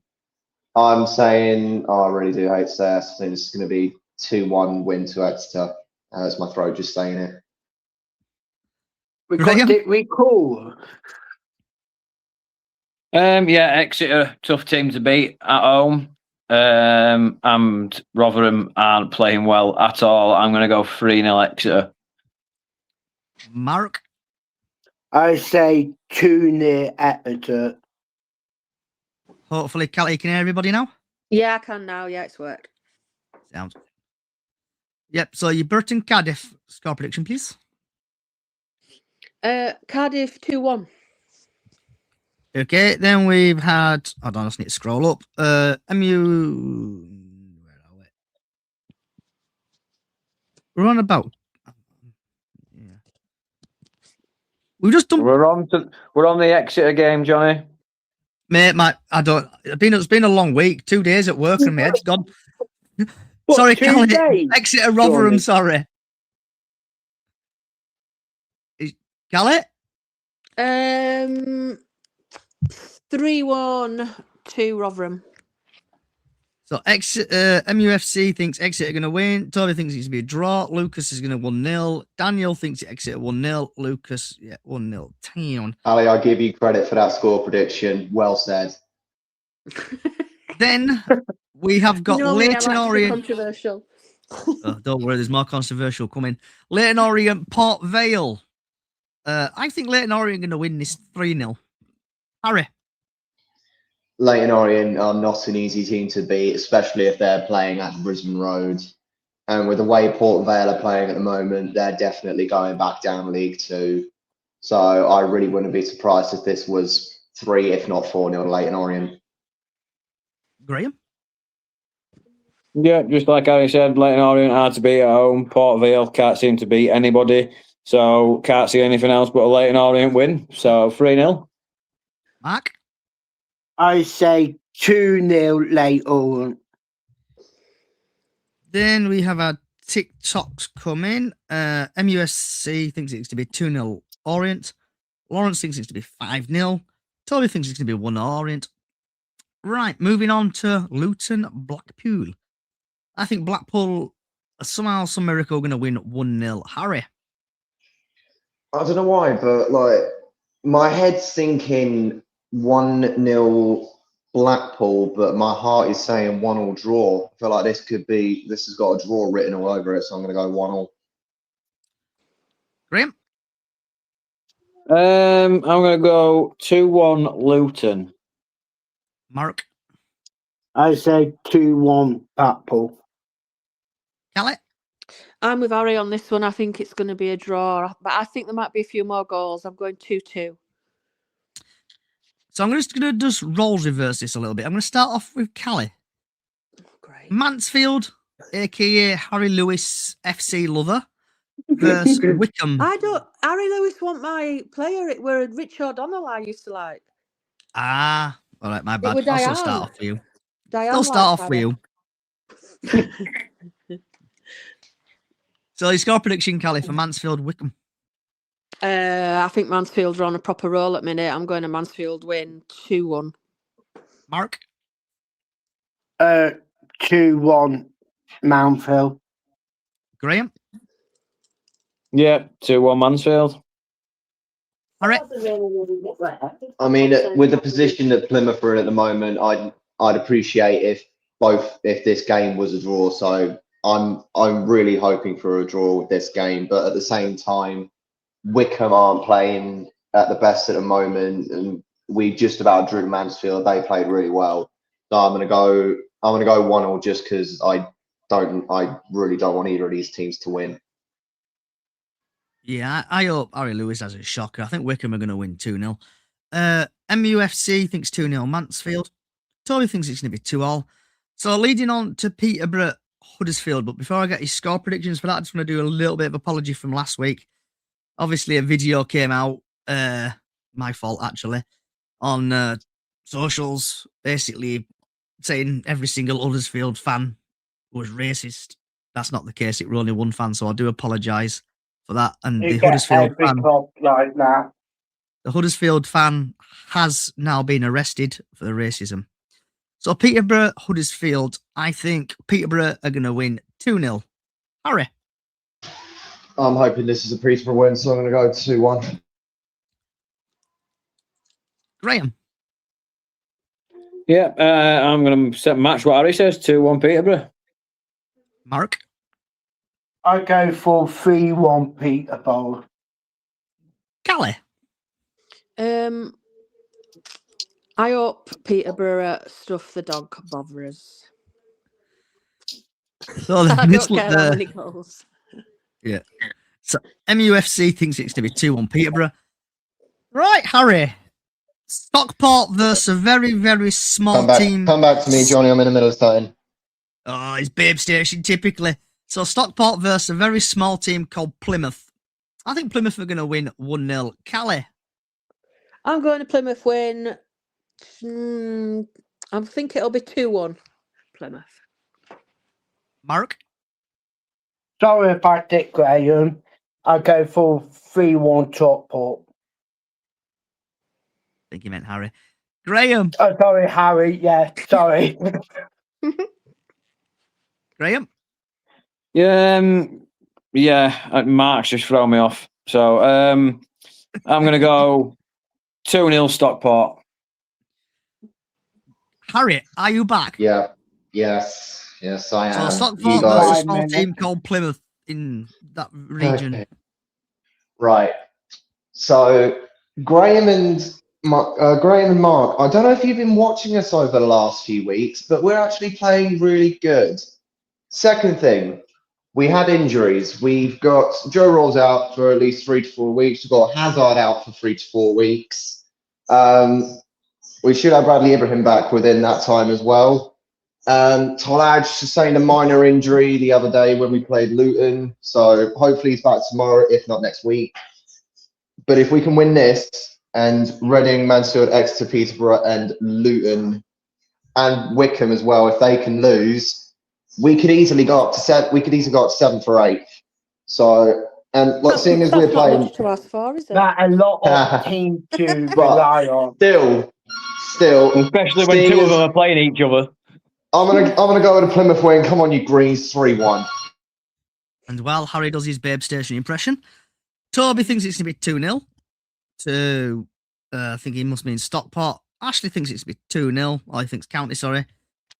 S4: I'm saying, I really do hate to say this. I think it's going to be 2-1 win to Exeter. That's my throat just saying it.
S3: We got it recall.
S6: Yeah, Exeter, tough team to beat at home. And Rotherham aren't playing well at all. I'm going to go 3-0 Exeter.
S2: Mark?
S3: I say 2-0 Exeter.
S2: Hopefully, Callie, you can hear everybody now?
S7: Yeah, I can now. Yeah, it's worked.
S2: Sounds. Yep, so your Burton Cardiff score prediction, please.
S7: Cardiff 2-1.
S2: Okay, then we've had. Hold on, I just need to scroll up. MU. Where are we? We're on about. Yeah. We've just done.
S6: We're on the Exeter game, Johnny.
S2: Mate, it's been a long week. 2 days at work and my head's gone. Sorry, Callie. Exeter Rotherham, sorry. Callie?
S7: 3-1 to Rotherham.
S2: So MUFC thinks Exeter are going to win. Toby thinks it's going to be a draw. Lucas is going to 1-0. Daniel thinks Exeter 1-0. Lucas, 1-0. Town.
S4: Ali, I give you credit for that score prediction. Well said.
S2: Then we have got Leyton Orient.
S7: Controversial.
S2: Don't worry, there's more controversial coming. Leyton Orient, Port Vale. I think Leyton Orient are going to win this 3-0. Harry.
S4: Leighton Orient are not an easy team to beat, especially if they're playing at Brisbane Road. And with the way Port Vale are playing at the moment, they're definitely going back down League Two. So I really wouldn't be surprised if this was 3, if not 4-0 to Leighton Orient.
S2: Graham?
S6: Yeah, just like Harry said, Leighton Orient hard to beat at home. Port Vale can't seem to beat anybody. So can't see anything else but a Leighton Orient win. So 3-0.
S2: Mark?
S3: I say 2-0 Leighton.
S2: Then we have our TikToks come in. MUSC thinks it's to be 2-0 Orient. Lawrence thinks it's to be 5-0. Toby thinks it's going to be 1 Orient. Right, moving on to Luton Blackpool. I think Blackpool are somehow, some miracle, going to win 1-0. Harry?
S4: I don't know why, but like my head's thinking 1-0 Blackpool, but my heart is saying 1-1 draw. I feel like this has got a draw written all over it, so I'm going to go 1-1.
S2: Graham?
S6: I'm going to go 2-1 Luton.
S2: Mark?
S3: I say 2-1 Blackpool.
S2: Kelly?
S7: I'm with Harry on this one. I think it's going to be a draw, but I think there might be a few more goals. I'm going 2-2.
S2: So I'm just going to just roles reverse this a little bit. I'm going to start off with Callie.
S7: Great.
S2: Mansfield, aka Harry Lewis FC lover, versus Wickham.
S7: Harry Lewis want my player. It were Rich O'Donnell I used to like.
S2: Ah, all right, my bad.
S7: was
S2: I'll still
S7: Diane.
S2: start off for you.
S7: Diane
S2: Still start
S7: likes
S2: off for
S7: Harry.
S2: you. So your score prediction, Callie, for Mansfield, Wickham.
S7: I think Mansfield are on a proper roll at the minute. I'm going to Mansfield win 2-1.
S2: Mark?
S3: 2-1 Mansfield.
S2: Graham?
S6: Yeah, 2-1 Mansfield.
S2: All right.
S4: I mean, with the position that Plymouth are in at the moment, I'd appreciate if this game was a draw. So I'm really hoping for a draw with this game, but at the same time, Wickham aren't playing at the best at the moment, and we just about drew Mansfield. They played really well, so I'm gonna go 1-1 just because I really don't want either of these teams to win.
S2: Yeah, I hope Harry Lewis has a shocker. I think Wickham are going to win 2-0. MUFC thinks 2-0 Mansfield. Toby thinks it's going to be 2-2. So leading on to Peterborough Huddersfield. But before I get your score predictions for that, I just want to do a little bit of apology from last week. Obviously, a video came out, my fault actually, on socials, basically saying every single Huddersfield fan was racist. That's not the case. It was only one fan, so I do apologise for that. And the Huddersfield fan,
S3: like that.
S2: the Huddersfield fan has now been arrested for the racism. So Peterborough Huddersfield, I think Peterborough are going to win 2-0. Harry?
S4: I'm hoping this is a Peterborough win, so I'm going to go 2-1.
S2: Graham?
S6: Yeah, I'm going to match what Harry says, 2-1 Peterborough.
S2: Mark?
S3: I go for 3-1 Peterborough.
S2: Callie?
S7: I hope Peterborough stuff the dog botherers.
S2: So
S7: I
S2: this
S7: don't
S2: look
S7: care how many goals.
S2: Yeah. So MUFC thinks it's to be 2-1 Peterborough. Right, Harry. Stockport versus a very, very small team.
S4: Come back to me, Johnny. I'm in the middle of starting.
S2: Oh, it's Babe Station, typically. So Stockport versus a very small team called Plymouth. I think Plymouth are going to win 1-0. Callie?
S7: I'm going to Plymouth win. I think it'll be 2-1 Plymouth.
S2: Mark?
S3: Sorry about it, Graham. I go for 3-1 Stockport.
S2: I think you meant Harry. Graham?
S3: Oh, sorry, Harry. Yeah, sorry.
S2: Graham?
S6: Yeah, Mark's just thrown me off. So I'm going to go 2-0 Stockport.
S2: Harry, are you back?
S4: Yeah. Yes, I am.
S2: So Stockport versus a small team called Plymouth in that region.
S4: Okay. Right. So Graham and Graham and Mark, I don't know if you've been watching us over the last few weeks, but we're actually playing really good. Second thing, we had injuries. We've got Joe Rolls out for at least 3 to 4 weeks. We've got Hazard out for 3 to 4 weeks. We should have Bradley Ibrahim back within that time as well. Tolaj sustained a minor injury the other day when we played Luton, so hopefully he's back tomorrow, if not next week. But if we can win this, and Reading, Mansfield, Exeter, Peterborough, and Luton, and Wickham as well, if they can lose, we could easily go up to 7th or 8th. So, and like, seeing as we're
S7: That's not
S4: playing,
S7: much to ask for, is it?
S3: That a lot of teams to
S4: But-
S3: rely on.
S4: still,
S6: Especially when
S4: seeing
S6: two of
S4: as-
S6: them are playing each other.
S4: I'm gonna go with a Plymouth win. Come on, you Greens, 3-1.
S2: And while Harry does his Babe Station impression, Toby thinks it's going to be 2-0 to, I think he must mean Stockport. Ashley thinks it's going to be 2-0. I think it's County, sorry.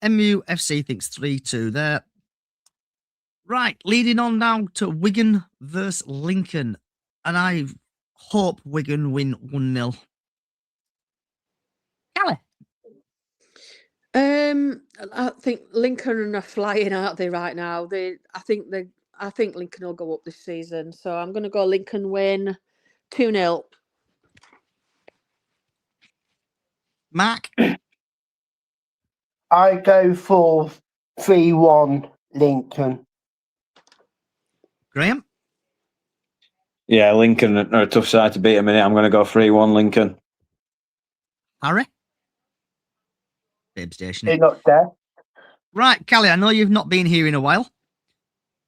S2: MUFC thinks 3-2 there. Right, leading on now to Wigan versus Lincoln. And I hope Wigan win 1-0. Callie?
S7: I think Lincoln are flying, aren't they, right now? I think Lincoln will go up this season. So I'm going to go Lincoln win 2-0.
S2: Mark?
S3: I go for 3-1 Lincoln.
S2: Graham?
S6: Yeah, Lincoln are a tough side to beat a minute. I'm going to go 3-1 Lincoln.
S2: Harry? Babe Station.
S3: They're not there.
S2: Right, Callie, I know you've not been here in a while.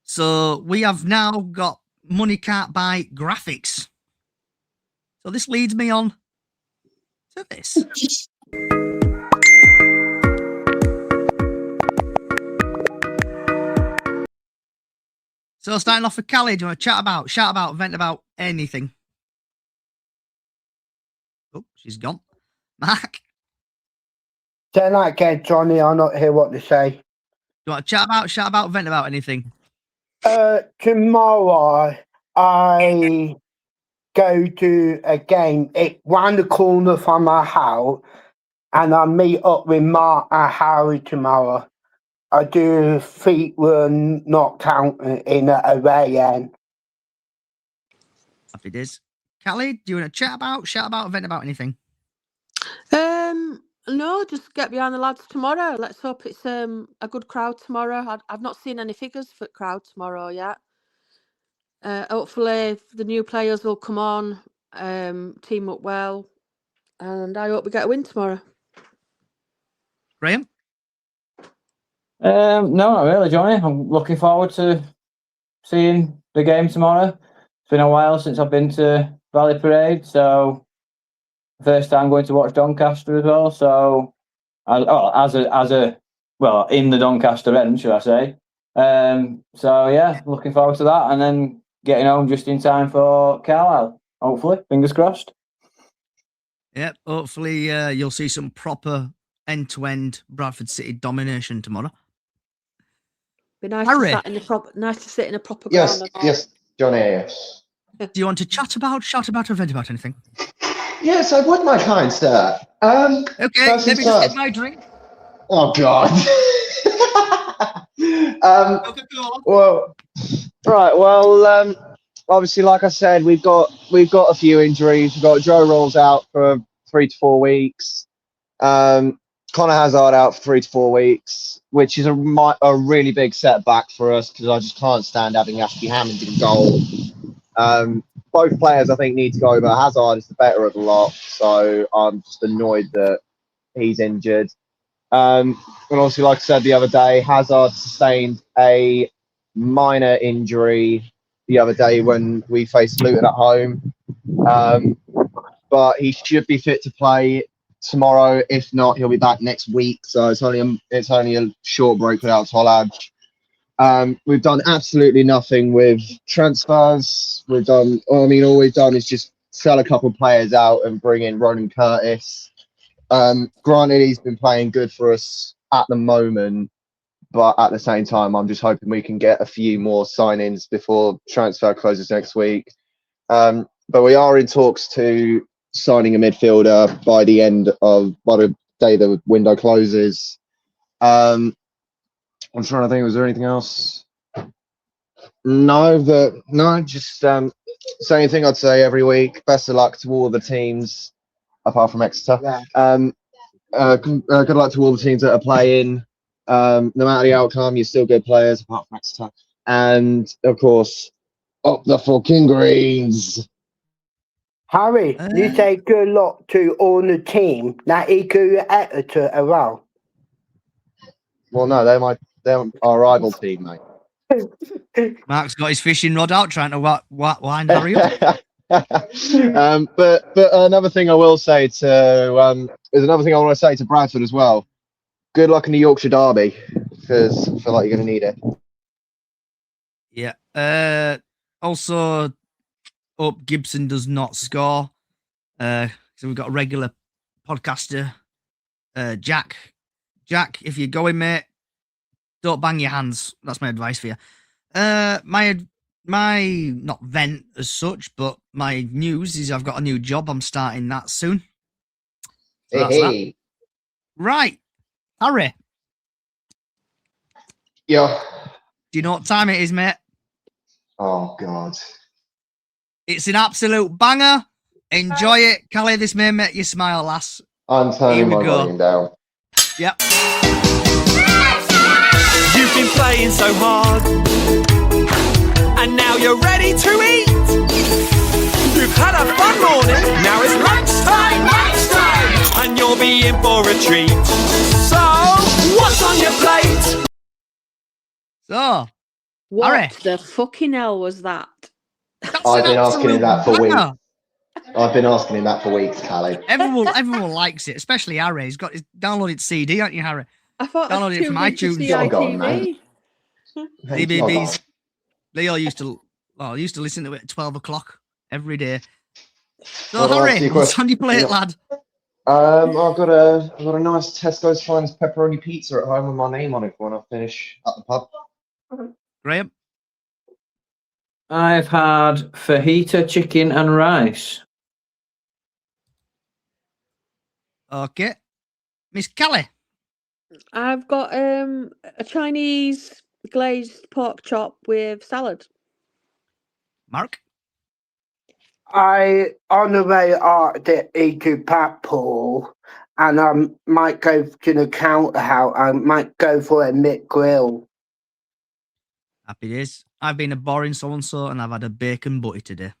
S2: So we have now got Money Can't Buy graphics. So this leads me on to this. So starting off with Callie, do you want to shout about, vent about anything? Oh, she's gone. Mark,
S3: Say that again, Johnny. I not hear what they say.
S2: do you want to shout about, vent about anything?
S3: Tomorrow I go to a game. It's round the corner from my house, and I meet up with Mark and Harry tomorrow. I do feet run, not counting in a away end.
S2: Happy days. Callie, do you want to shout about, vent about anything?
S7: No, just get behind the lads tomorrow. Let's hope it's a good crowd tomorrow. I've not seen any figures for crowd tomorrow yet. Hopefully the new players will come on, team up well, and I hope we get a win tomorrow.
S2: Graham?
S6: No, not really, Johnny. I'm looking forward to seeing the game tomorrow. It's been a while since I've been to Valley Parade, so first time going to watch Doncaster as well. So, in the Doncaster end, should I say? So yeah, looking forward to that, and then getting home just in time for Carlisle. Hopefully, fingers crossed.
S2: Yep, hopefully you'll see some proper end-to-end Bradford City domination tomorrow.
S7: Be nice
S2: Harry?
S7: to sit in a proper
S4: Yes,
S7: ground.
S4: yes, Johnny, yes.
S2: Do you want to shout about, or vent about anything?
S4: Yes, I would, my kind sir.
S2: Okay,
S4: first
S2: let
S4: things
S2: me just
S4: first.
S2: get my drink.
S4: Oh, God.
S2: Coca-Cola.
S4: Well, right. Well, obviously, like I said, we've got a few injuries. We've got Joe Rolls out for 3 to 4 weeks. Connor Hazard out for 3 to 4 weeks, which is a really big setback for us because I just can't stand having Ashley Hammond in goal. Both players, I think, need to go, but Hazard is the better of the lot, so I'm just annoyed that he's injured. And obviously, like I said the other day, Hazard sustained a minor injury the other day when we faced Luton at home. But he should be fit to play tomorrow. If not, he'll be back next week. So it's only a short break without Tolaj. We've done absolutely nothing with transfers. All we've done is just sell a couple of players out and bring in Ronan Curtis. Granted, he's been playing good for us at the moment, but at the same time, I'm just hoping we can get a few more signings before transfer closes next week. But we are in talks to signing a midfielder by the day the window closes. I'm trying to think. Was there anything else? No, just same thing I'd say every week. Best of luck to all the teams, apart from Exeter.
S3: Yeah.
S4: Good luck to all the teams that are playing. No matter the outcome, you're still good players, apart from Exeter. And of course, up the fucking Greens.
S3: Harry, you say good luck to all the team that he go Exeter as well.
S4: Well, no, they're our rival team, mate.
S2: Mark's got his fishing rod out trying to wind Harry up.
S4: But another thing I will say to there's another thing I want to say to Bradford as well. Good luck in the Yorkshire Derby, because I feel like you're going to need it.
S2: Yeah. Also, hope Gibson does not score. So we've got a regular podcaster, Jack. Jack, if you're going, mate, don't bang your hands. That's my advice for you. My not vent as such, but my news is I've got a new job. I'm starting that soon. So that's that. Right, Harry.
S4: Yeah.
S2: Do you know what time it is, mate?
S4: Oh God.
S2: It's an absolute banger. Enjoy it, Callie. This may make you smile, lass.
S4: I'm turning my volume down.
S2: Yep.
S9: You've been playing so hard, and now you're ready to eat. You've had a fun morning, now it's lunchtime, and you'll be in for a treat. So, what's on your plate?
S2: So,
S7: What
S2: Harry.
S7: the fucking hell was that?
S4: I've been asking him that for weeks. I've been asking him that for weeks, Callie.
S2: Everyone likes it, especially Harry. He's got his downloaded CD, aren't you, Harry?
S7: I thought
S2: Downloaded it from iTunes.
S4: Oh, God, mate.
S2: DBBs. They all used to listen to it at 12 o'clock every day. So, Harry, what's on your plate, lad?
S4: I've got a nice Tesco's Finest pepperoni pizza at home with my name on it when I finish at the pub.
S2: Graham?
S6: I've had fajita chicken and rice.
S2: Okay. Miss Callie?
S7: I've got a Chinese glazed pork chop with salad.
S2: Mark?
S3: I on the way out to eat to Blackpool, and I might go to the counter house. I might go for a McGrill.
S2: Happy days. I've been a boring so-and-so, and I've had a bacon butty today.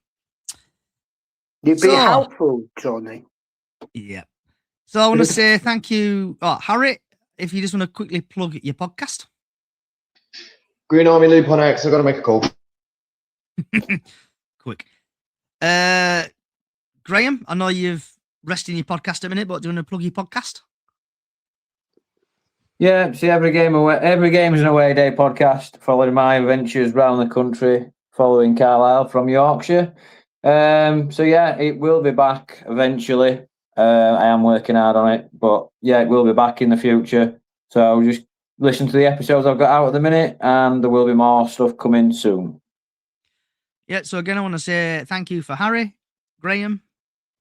S3: You'd be helpful, Johnny.
S2: Yeah. So I want to say thank you. Oh, Harry, if you just want to quickly plug your podcast.
S4: Green Army Loop on X, I've got to make a call.
S2: Quick. Graham, I know you've rested your podcast a minute, but do you want to plug your podcast?
S6: Yeah, see, every game is an away day podcast, following my adventures around the country, following Carlisle from Yorkshire. So yeah, it will be back eventually. I am working hard on it, but yeah, it will be back in the future. So just listen to the episodes I've got out at the minute, and there will be more stuff coming soon.
S2: Yeah, so again, I want to say thank you for Harry, Graham,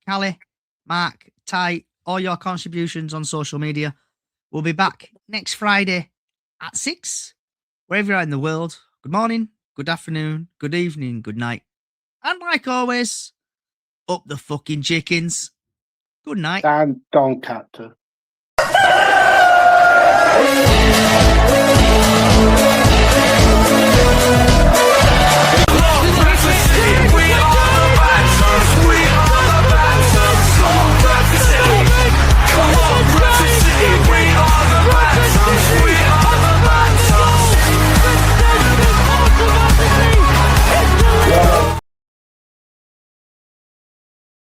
S2: Callie, Mark, Ty, all your contributions on social media. We'll be back next Friday at 6, wherever you are in the world. Good morning, good afternoon, good evening, good night. And like always, up the fucking chickens. Good night.
S3: And Doncaster.